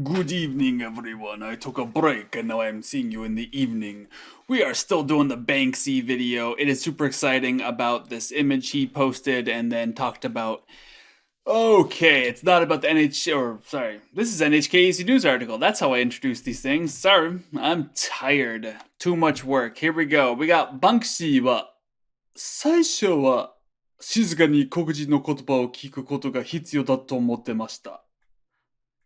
Good evening, everyone. I took a break and now I'm seeing you in the evening. We are still doing the Banksy video. It is super exciting about this image he posted and then talked about. Okay, it's not about the NHK, or sorry, this is NHK's news article. That's how I introduce these things. Sorry, I'm tired. Too much work. Here we go. We got Banksy は最初は静かに黒人の言葉を聞くことが必要だと思ってました。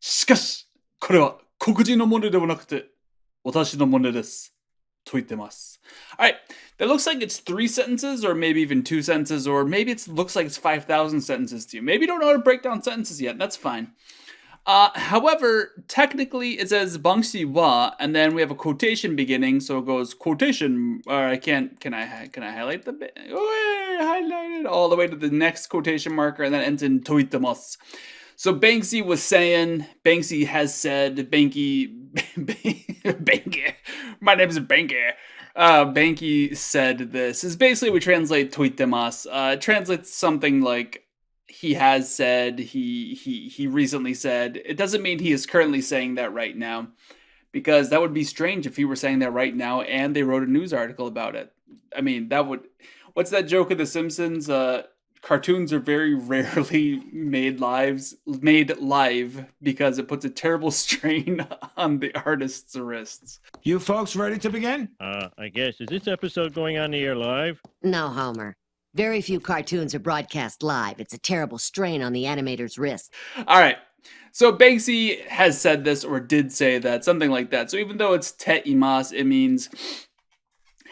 しかし、これは黒人のものではなくて、私のものです。と言ってます。Alright, that looks like it's 3 sentences, or maybe even 2 sentences, or maybe it looks like it's 5,000 sentences to you. Maybe you don't know how to break down sentences yet, that's fine. However, technically it says Banksy wa, and then we have a quotation beginning, so it goes quotation, or can I highlight the bit? Oh, highlight it all the way to the next quotation marker, and then ends in toitemasu. So Banksy was saying, Banksy has said, Banky, my name is Banky. Banky said this. Is basically we translate toitemasu. It translates something like he has said, he recently said. It doesn't mean he is currently saying that right now, because that would be strange if he were saying that right now and they wrote a news article about it. I mean, that would, what's that joke of The Simpsons? Cartoons are very rarely made live because it puts a terrible strain on the artist's wrists. You folks ready to begin? I guess. Is this episode going on the air live? No, Homer. Very few cartoons are broadcast live. It's a terrible strain on the animator's wrist. All right. So Banksy has said this, or did say that, something like that. So even though it's te imas, it means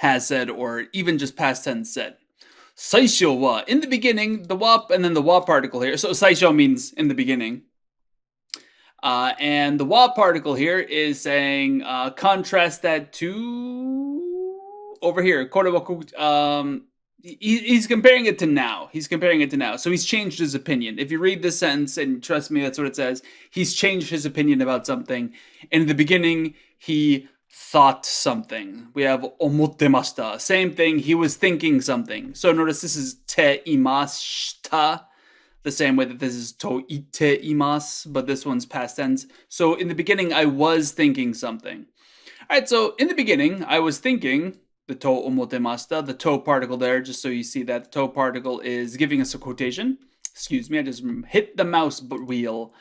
has said, or even just past tense said. Saisho wa, in the beginning, the wa, and then the wa particle here. So saisho means in the beginning. And the wa particle here is saying, contrast that to over here. He's comparing it to now. So he's changed his opinion. If you read this sentence, and trust me, that's what it says, he's changed his opinion about something. And in the beginning, he thought something. We have omotemashita. Same thing, he was thinking something. So notice this is te imashita, the same way that this is to ite imasu, but this one's past tense. So in the beginning, I was thinking something. Alright, so in the beginning, I was thinking, the to omotemashita, the to particle there, just so you see that the to particle is giving us a quotation. Excuse me, I just hit the mouse wheel.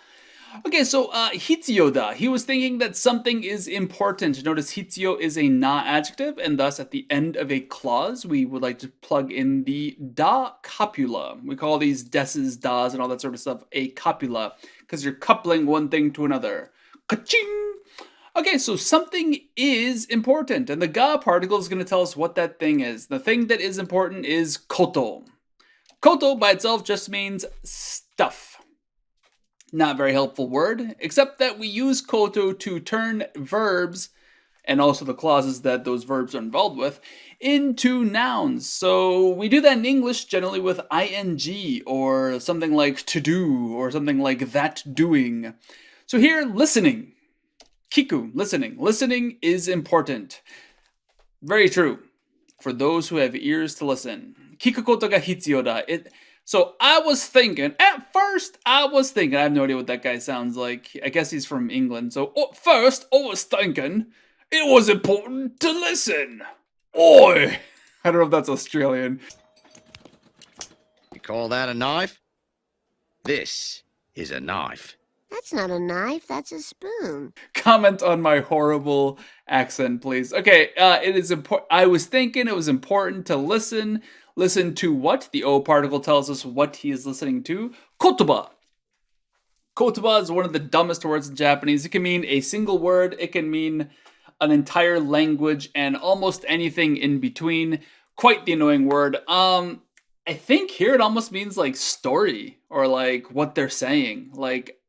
Okay, so hitsuyo da. He was thinking that something is important. Notice hitsuyo is a na adjective, and thus at the end of a clause, we would like to plug in the da copula. We call these deses, das, and all that sort of stuff a copula, because you're coupling one thing to another. Ka-ching! Okay, so something is important, and the ga particle is going to tell us what that thing is. The thing that is important is koto. Koto by itself just means stuff. Not very helpful word, except that we use koto to turn verbs, and also the clauses that those verbs are involved with, into nouns. So we do that in English generally with ing, or something like to do, or something like that doing. So here, listening. Kiku, listening. Listening is important. Very true. For those who have ears to listen. Kiku koto ga hitsuyo da. So I was thinking, I have no idea what that guy sounds like. I guess he's from England. So first, I was thinking it was important to listen. Oi! I don't know if that's Australian. You call that a knife? This is a knife. That's not a knife, that's a spoon. Comment on my horrible accent, please. Okay, it is important. I was thinking it was important to listen. Listen to what? The O particle tells us what he is listening to. Kotoba. Kotoba is one of the dumbest words in Japanese. It can mean a single word. It can mean an entire language and almost anything in between. Quite the annoying word. I think here it almost means like story or like what they're saying. Like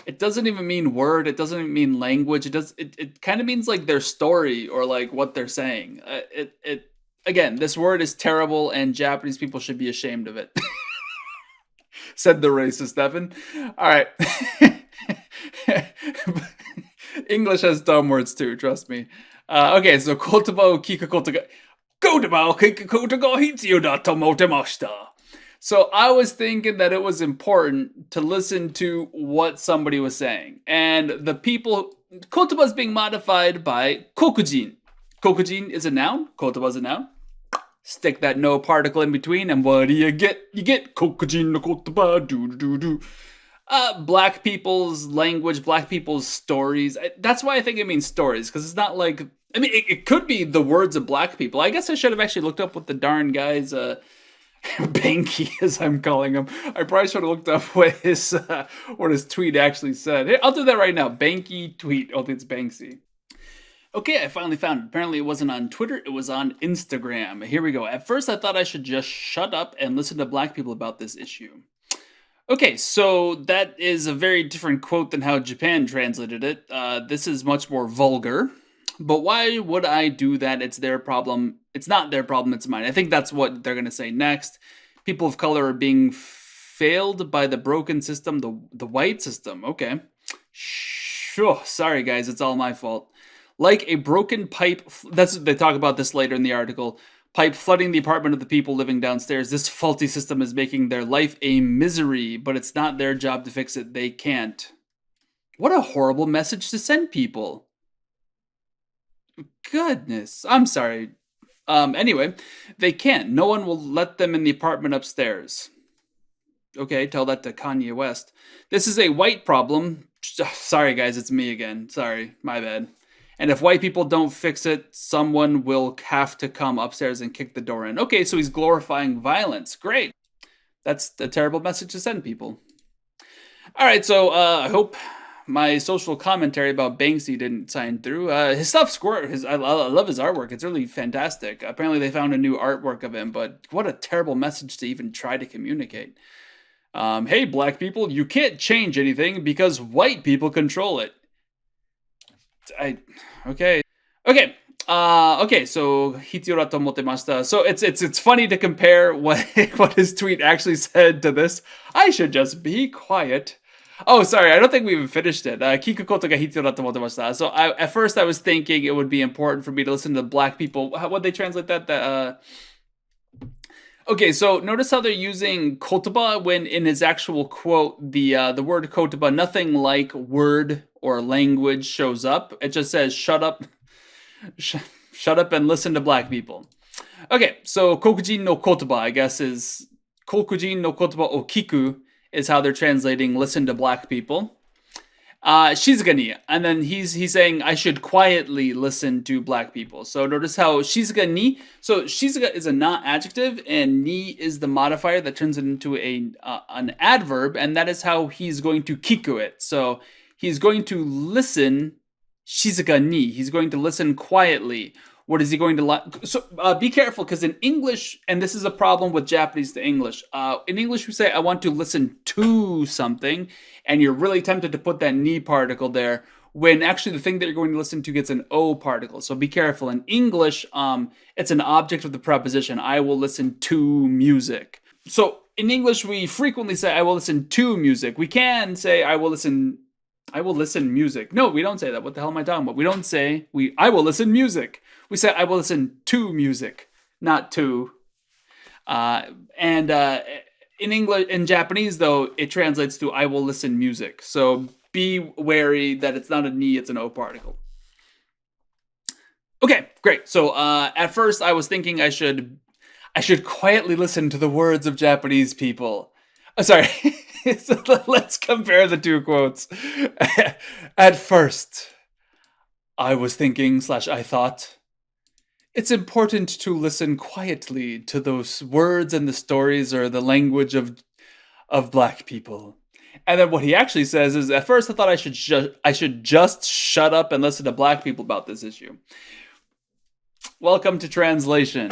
it doesn't even mean word. It doesn't even mean language. It kind of means like their story or like what they're saying. Again, this word is terrible and Japanese people should be ashamed of it. Said the racist Stefan. All right. English has dumb words too, trust me. Okay, so kotoba o kiku koto ga hitsuyo da to omotemashita. So I was thinking that it was important to listen to what somebody was saying. And the people, kotoba is being modified by kokujin. Kokujin is a noun, kotoba is a noun. Stick that no particle in between, and what do you get? You get kokujin no kotoba, do. Black people's language, black people's stories. That's why I think it means stories, because it's not like, I mean, it could be the words of black people. I guess I should have actually looked up what the darn guy's, Banksy, as I'm calling him. I probably should have looked up what his tweet actually said. Hey, I'll do that right now. Banksy tweet. Oh, it's Banksy. Okay, I finally found it. Apparently it wasn't on Twitter, it was on Instagram. Here we go. At first I thought I should just shut up and listen to black people about this issue. Okay, so that is a very different quote than how Japan translated it. This is much more vulgar. But why would I do that? It's their problem. It's not their problem, it's mine. I think that's what they're going to say next. People of color are being failed by the broken system, the white system. Okay. Sure. Sorry, guys, it's all my fault. Like a broken pipe, they talk about this later in the article. Pipe flooding the apartment of the people living downstairs. This faulty system is making their life a misery, but it's not their job to fix it. They can't. What a horrible message to send people. Goodness. I'm sorry. Anyway, they can't. No one will let them in the apartment upstairs. Okay, tell that to Kanye West. This is a white problem. Sorry, guys, it's me again. Sorry, my bad. And if white people don't fix it, someone will have to come upstairs and kick the door in. Okay, so he's glorifying violence. Great. That's a terrible message to send people. All right, so I hope my social commentary about Banksy didn't sign through. His stuff's great. I love his artwork. It's really fantastic. Apparently they found a new artwork of him, but what a terrible message to even try to communicate. Hey, black people, you can't change anything because white people control it. Okay. So hitsuru to omottemashita. So it's funny to compare what his tweet actually said to this. I should just be quiet. Oh, sorry, I don't think we even finished it. Kiku koto ga hitsuru to omottemashita. So at first I was thinking it would be important for me to listen to black people. What'd they translate that? Okay, so notice how they're using kotoba when in his actual quote, the word kotoba, nothing like word or language shows up. It just says, shut up, shut up and listen to black people. Okay, so kokujin no kotoba, I guess, is kokujin no kotoba o kiku is how they're translating listen to black people. Shizuka ni, and then he's saying I should quietly listen to black people. So notice how shizuka ni, so shizuka is a not adjective and ni is the modifier that turns it into an adverb, and that is how he's going to kiku it. So he's going to listen shizuka ni, he's going to listen quietly. What is he going to so be careful, because in English, and this is a problem with Japanese to English, in English we say I want to listen to something, and you're really tempted to put that ni particle there, when actually the thing that you're going to listen to gets an o particle. So be careful. In English, it's an object of the preposition. I will listen to music. So in English we frequently say I will listen to music. We can say I will listen music. No, we don't say that. What the hell am I talking about? We don't say I will listen music. We say I will listen to music, not to. In English, in Japanese though, it translates to I will listen music. So be wary that it's not a ni, it's an o particle. Okay, great. So at first I was thinking I should quietly listen to the words of Japanese people. Sorry. So let's compare the two quotes. At first, I was thinking / I thought, it's important to listen quietly to those words and the stories or the language of black people. And then what he actually says is, at first I thought I should just shut up and listen to black people about this issue. Welcome to translation.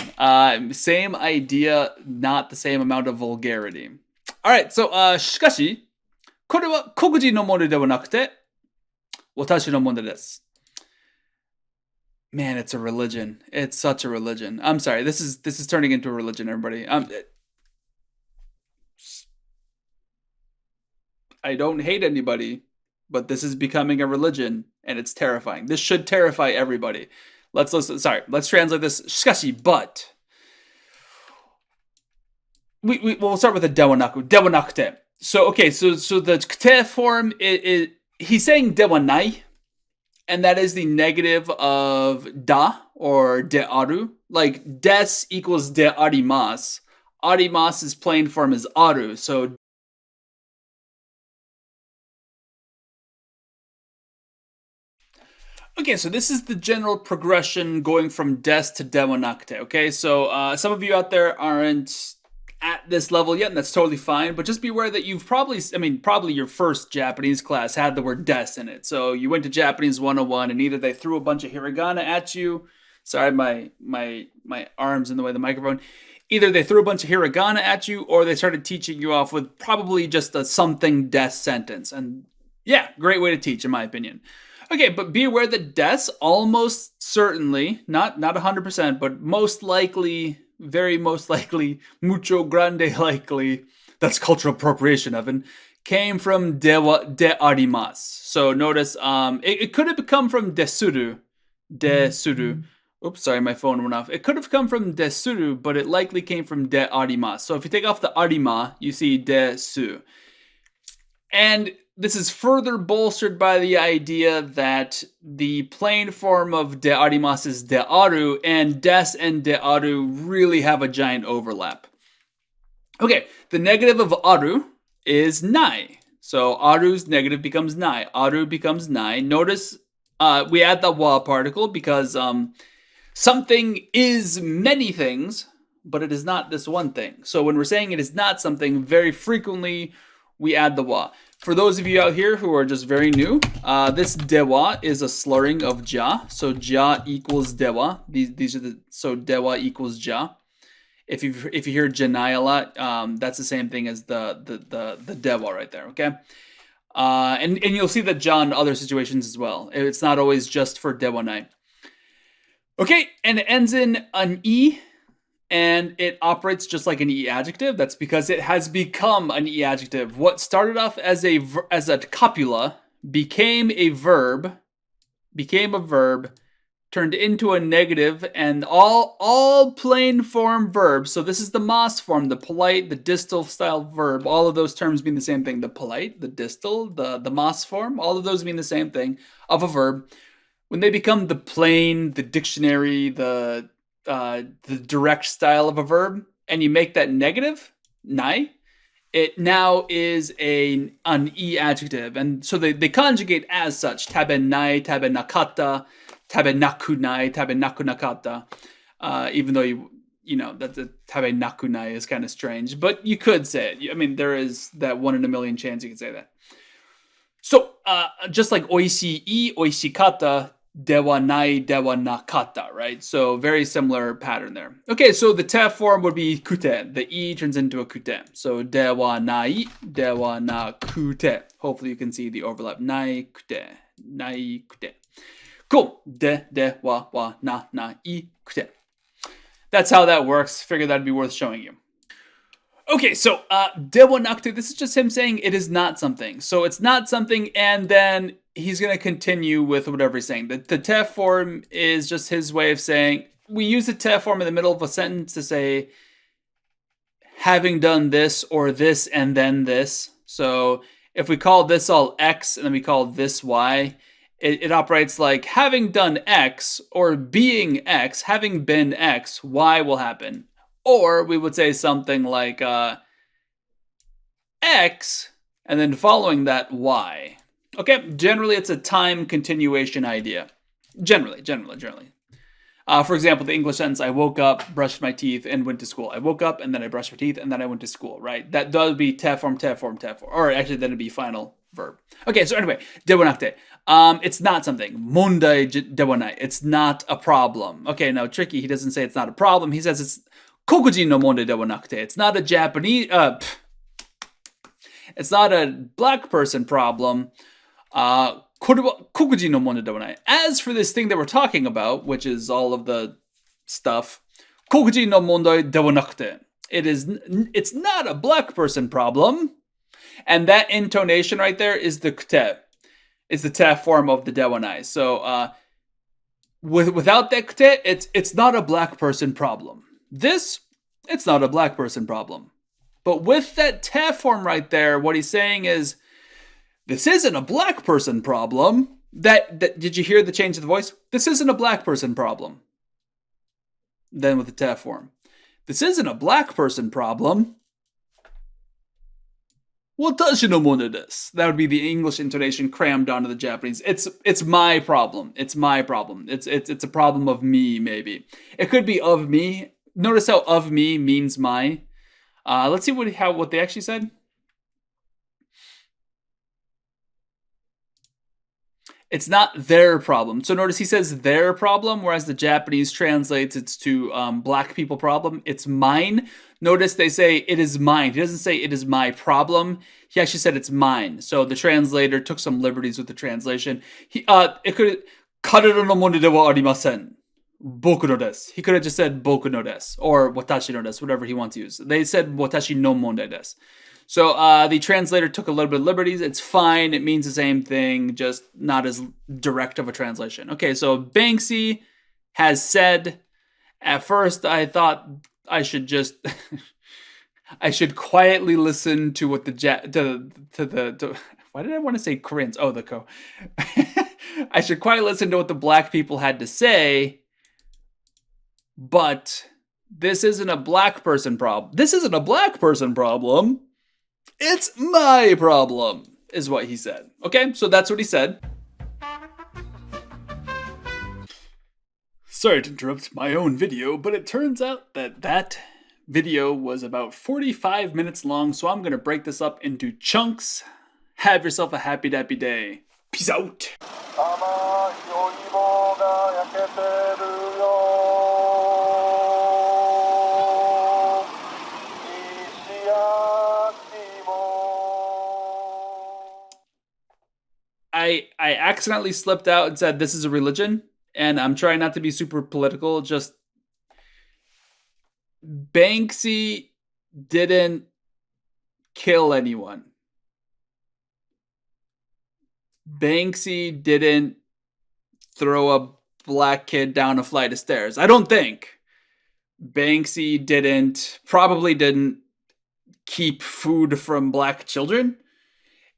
Same idea, not the same amount of vulgarity. Alright, so, しかし、これは黒人の問題ではなくて、私の問題です。Man, it's a religion. It's such a religion. I'm sorry, this is turning into a religion, everybody. I don't hate anybody, but this is becoming a religion, and it's terrifying. This should terrify everybody. Let's translate this. しかし, but. we'll start with the dewanaku. Dewanakute. So okay, so the kute form is he's saying dewanai, and that is the negative of da or de aru. Like des equals de arimas. Arimas' plain form is aru. So okay, so this is the general progression going from des to dewanakute. Okay, so some of you out there aren't at this level yet, and that's totally fine. But just be aware that you've probably your first Japanese class had the word des in it. So you went to Japanese 101, and either they threw a bunch of hiragana at you. Sorry, my arm's in the way of the microphone. Either they threw a bunch of hiragana at you, or they started teaching you off with probably just a something des sentence. And yeah, great way to teach, in my opinion. Okay, but be aware that des almost certainly, not 100%, but most likely, very most likely, mucho grande likely, that's cultural appropriation, Evan, came from de arimas. So notice, it could have come from desuru. Oops, sorry, my phone went off. It could have come from desuru, but it likely came from de arimas. So if you take off the arima, you see desu. And this is further bolstered by the idea that the plain form of de arimas is de aru, and des and de aru really have a giant overlap. Okay, the negative of aru is nai. So aru's negative becomes nai. Aru becomes nai. Notice we add the wa particle because something is many things, but it is not this one thing. So when we're saying it is not something, very frequently we add the wa. For those of you out here who are just very new, this dewa is a slurring of ja. So ja equals dewa. These are so dewa equals ja. If you hear janai a lot, that's the same thing as the dewa right there. Okay, and you'll see that ja in other situations as well. It's not always just for dewanai. Okay, and it ends in an e. And it operates just like an E adjective. That's because it has become an E adjective. What started off as a copula became a verb, turned into a negative, and all plain form verbs. So this is the mas form, the polite, the distal style verb. All of those terms mean the same thing. The polite, the distal, the mas form, all of those mean the same thing of a verb. When they become the plain, the dictionary, the direct style of a verb, and you make that negative, nai, it now is an E adjective. And so they conjugate as such, tabenai, tabenakata, tabenakunai, tabenakunakata, even though you know that the tabenakunai is kind of strange, but you could say it. I mean, there is that 1 in a million chance you could say that. So just like oishii, oishikata, dewa nai, dewa nakata, right? So very similar pattern there. Okay, so the te form would be kute. The e turns into a kute. So dewa nai, dewa na kute. Hopefully you can see the overlap. Nai kute. Cool. De wa na I kute. That's how that works. Figured that'd be worth showing you. Okay, so dewa nakute, this is just him saying it is not something. So it's not something, and then he's going to continue with whatever he's saying. The te form is just his way of saying, we use the te form in the middle of a sentence to say, having done this or this and then this. So if we call this all X and then we call this Y, it operates like having done X or being X, having been X, Y will happen. Or we would say something like X and then following that Y. Okay, generally it's a time continuation idea. Generally. For example, the English sentence, I woke up, brushed my teeth, and went to school. I woke up, and then I brushed my teeth, and then I went to school, right? That does be te form. Or actually, then it'd be final verb. Okay, so anyway, dewanakute. It's not something. Mondai dewanai. It's not a problem. Okay, now tricky, he doesn't say it's not a problem. He says it's kokujin no mondai dewanakute. It's not a Japanese, it's not a black person problem. As for this thing that we're talking about, which is all of the stuff, it's not a black person problem. And that intonation right there is the kute. It's the te form of the dewanai. So without that kute, it's not a black person problem. This, it's not a black person problem. But with that te form right there, what he's saying is, this isn't a black person problem. That did you hear the change of the voice? This isn't a black person problem. Then with the te form. This isn't a black person problem. Watashi no mono desu. That would be the English intonation crammed onto the Japanese. It's my problem. It's my problem. It's a problem of me, maybe. It could be of me. Notice how of me means my. Let's see what they actually said. It's not their problem. So notice he says their problem, whereas the Japanese translates it to black people problem. It's mine. Notice they say it is mine. He doesn't say it is my problem. He actually said it's mine. So the translator took some liberties with the translation. It could karero no mono de wa arimasen. Boku no desu. He could have just said boku no desu or watashi no desu, whatever he wants to use. They said watashi no mondai desu. So the translator took a little bit of liberties. It's fine. It means the same thing, just not as direct of a translation. Okay, so Banksy has said, at first I thought I should just, I should quietly listen to what why did I want to say Koreans? Oh, I should quietly listen to what the black people had to say, but this isn't a black person problem. This isn't a black person problem. It's my problem, is what he said. Okay, so that's what he said. Sorry to interrupt my own video, but it turns out that video was about 45 minutes long, so I'm going to break this up into chunks. Have yourself a happy dappy day. Peace out. I accidentally slipped out and said this is a religion, and I'm trying not to be super political. Just Banksy didn't kill anyone. Banksy didn't throw a black kid down a flight of stairs. I don't think. Banksy probably didn't keep food from black children.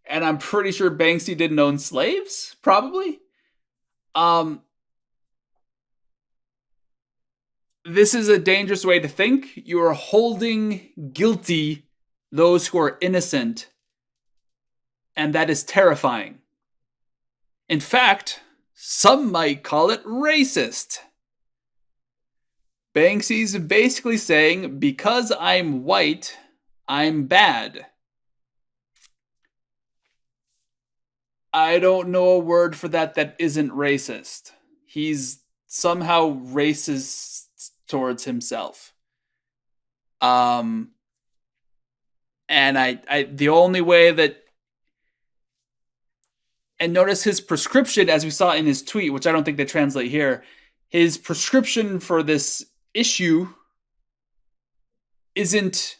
And I'm pretty sure Banksy didn't own slaves, probably. This is a dangerous way to think. You are holding guilty those who are innocent, and that is terrifying. In fact, some might call it racist. Banksy's basically saying, because I'm white, I'm bad. I don't know a word for that isn't racist. He's somehow racist towards himself. And the only way that, and notice his prescription, as we saw in his tweet, which I don't think they translate here, his prescription for this issue isn't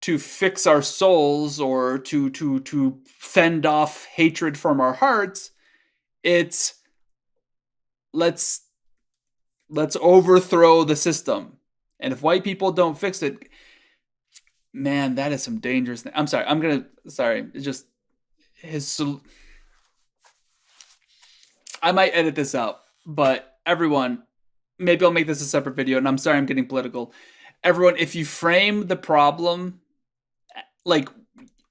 to fix our souls or to fend off hatred from our hearts. It's let's overthrow the system. And if white people don't fix it, man, that is some dangerous thing. I'm sorry. It's just I might edit this out, but everyone, maybe I'll make this a separate video, and I'm sorry I'm getting political. Everyone, if you frame the problem, like,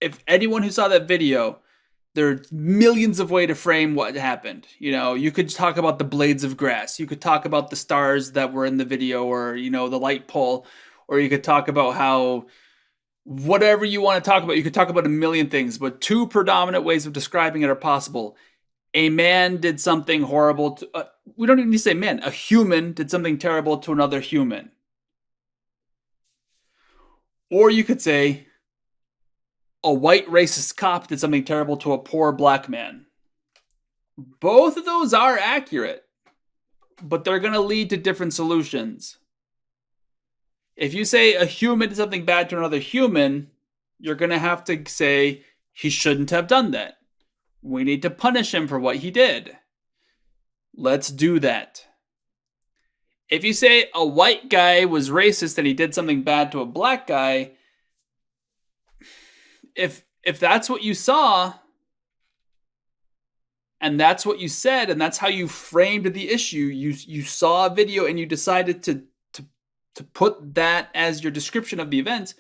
if anyone who saw that video, there are millions of ways to frame what happened. You know, you could talk about the blades of grass. You could talk about the stars that were in the video, or, you know, the light pole, or you could talk about how, whatever you want to talk about, you could talk about a million things, but two predominant ways of describing it are possible. A man did something horrible to, we don't even need to say man, a human did something terrible to another human. Or you could say, a white racist cop did something terrible to a poor black man. Both of those are accurate, but they're going to lead to different solutions. If you say a human did something bad to another human, you're going to have to say he shouldn't have done that. We need to punish him for what he did. Let's do that. If you say a white guy was racist and he did something bad to a black guy, if that's what you saw, and that's what you said, and that's how you framed the issue, you saw a video and you decided to put that as your description of the event,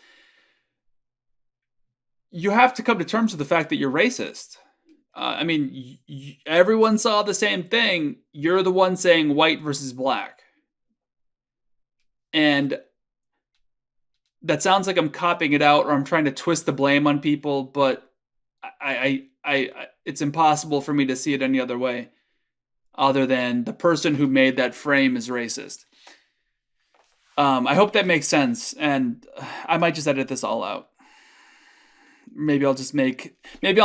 you have to come to terms with the fact that you're racist. I mean, everyone saw the same thing. You're the one saying white versus black. And that sounds like I'm copying it out or I'm trying to twist the blame on people, but I it's impossible for me to see it any other way other than the person who made that frame is racist. I hope that makes sense, and I might just edit this all out. Maybe I'll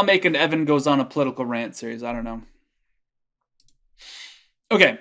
make an Evan Goes on a Political Rant series. I don't know. Okay.